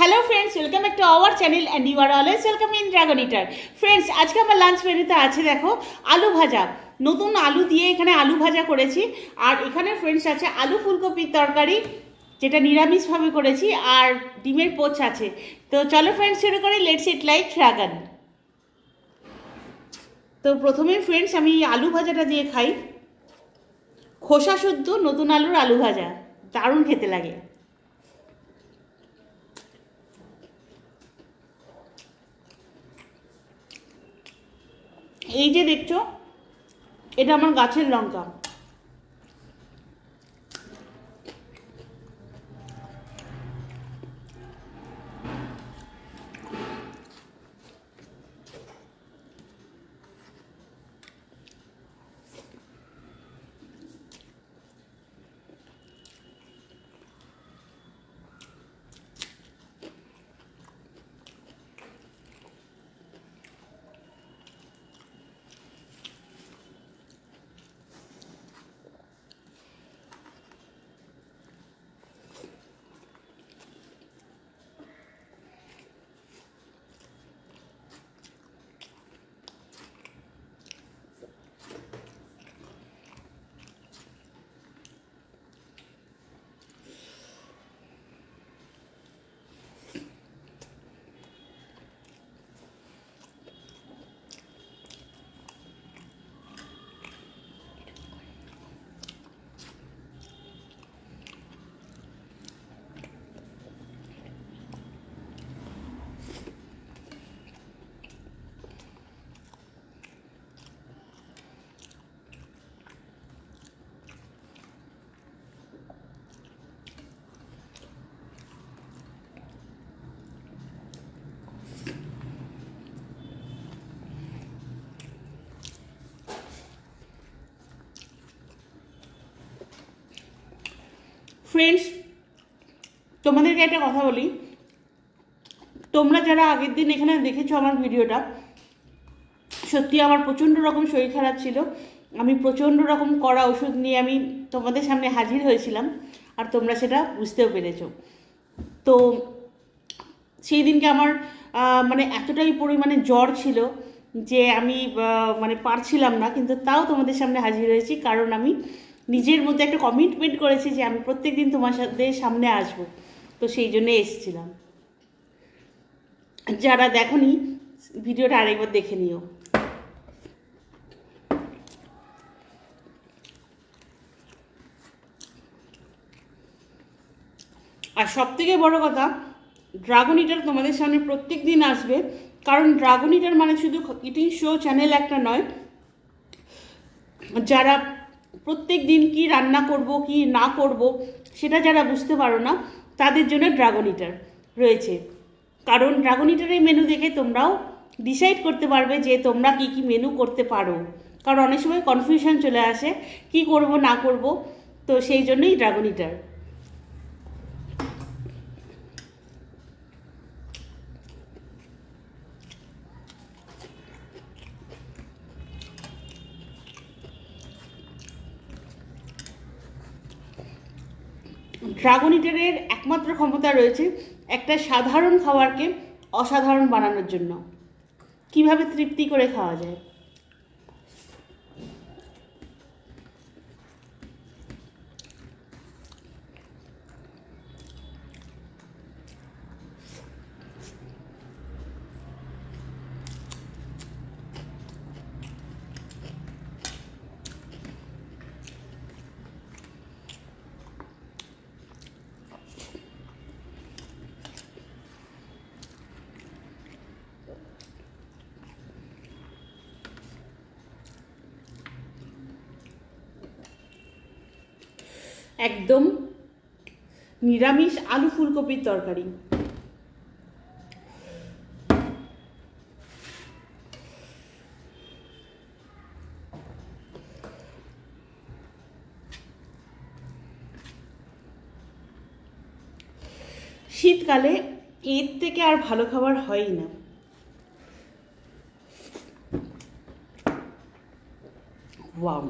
Hello friends, welcome back to our channel and you are always welcome in dragon इटार। Friends, आज के আমার lunch মেনুতে আছে দেখো আলু ভাজা। নতুন আলু দিয়ে এখানে আলু ভাজা করেছি। আর এখানে ফ্রেন্ডস আছে আলু ফুলকপির তরকারি, যেটা নিরামিষভাবে করেছি, আর ডিমের পোচ আছে। তো চলো ফ্রেন্ডস শুরু করি। Let's it like dragon. তো প্রথমে ফ্রেন্ডস আমি আলু ভাজাটা দিয়ে খাই। খোসা শুদ্ধ নতুন আলুর আলু ভাজা দারুণ খেতে লাগে। এই যে দেখছো, এটা আমার গাছের লঙ্কা। ফ্রেন্ডস, তোমাদেরকে একটা কথা বলি, তোমরা যারা আগের দিন এখানে দেখেছো আমার ভিডিওটা, সত্যি আমার প্রচণ্ড রকম শরীর খারাপ ছিল। আমি প্রচণ্ড রকম কড়া ওষুধ নিয়ে আমি তোমাদের সামনে হাজির হয়েছিলাম, আর তোমরা সেটা বুঝতেও পেরেছো। তো সেই দিনকে আমার মানে এতটাই পরিমাণে জ্বর ছিল যে আমি মানে পারছিলাম না, কিন্তু তাও তোমাদের সামনে হাজির হয়েছি, কারণ আমি নিজের মধ্যে একটা কমিটমেন্ট করেছি যে আমি প্রত্যেক দিন তোমার সাথে সামনে আসবো। তো সেই জন্যে এসেছিলাম। যারা দেখোনি ভিডিওটা আরেকবার দেখে নিও। আর সবথেকে বড় কথা, ড্রাগন ইটার তোমাদের সামনে প্রত্যেক দিন আসবে, কারণ ড্রাগন ইটার মানে শুধু ইটিং শো চ্যানেল একটা নয়। যারা প্রত্যেক দিন কি রান্না করব কি না করব সেটা যারা বুঝতে পারো না, তাদের জন্য ড্রাগন ইটার রয়েছে। কারণ ড্রাগন ইটারের মেনু দেখে তোমরাও ডিসাইড করতে পারবে যে তোমরা কি কি মেনু করতে পারো। কারণ অনেক সময় কনফিউশন চলে আসে কি করব না করব, তো সেই জন্যই ড্রাগন ইটার। ড্রাগন ইটারের একমাত্র ক্ষমতা রয়েছে একটা সাধারণ খাবারকে অসাধারণ বানানোর জন্য। কিভাবে তৃপ্তি করে খাওয়া যায়। একদম নিরামিষ আলু ফুলকপির তরকারি। শীতকালে এর থেকে আর ভালো খাবার হয়ই না। ওয়াও,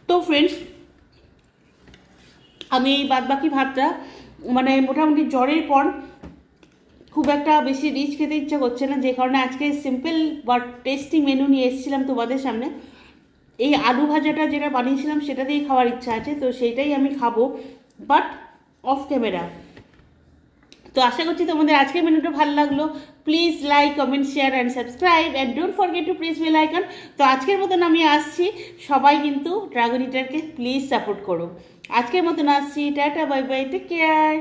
তো ফ্রেন্ডস, আমি এই বাদবাকি ভাতটা মানে মোটামুটি জ্বরের পর খুব একটা বেশি রিচ খেতে ইচ্ছা করছে না, যে কারণে আজকে সিম্পল বাট টেস্টি মেনু নিয়ে এসেছিলাম তোমাদের সামনে। এই আলু ভাজাটা যেটা বানিয়েছিলাম সেটা দিয়েই খাওয়ার ইচ্ছা আছে, তো সেইটাই আমি খাবো, বাট অফ ক্যামেরা। তো আশা করছি তোমাদের আজকের মেনুটা ভালো লাগলো। Please like, comment, share and subscribe and don't forget to press bell icon. তো আজকের মতন আমি আসছি, সবাই কিন্তু ড্রাগন ইটারকে প্লিজ সাপোর্ট করো। আজকের মতন আসছি, tata, bye bye, take care.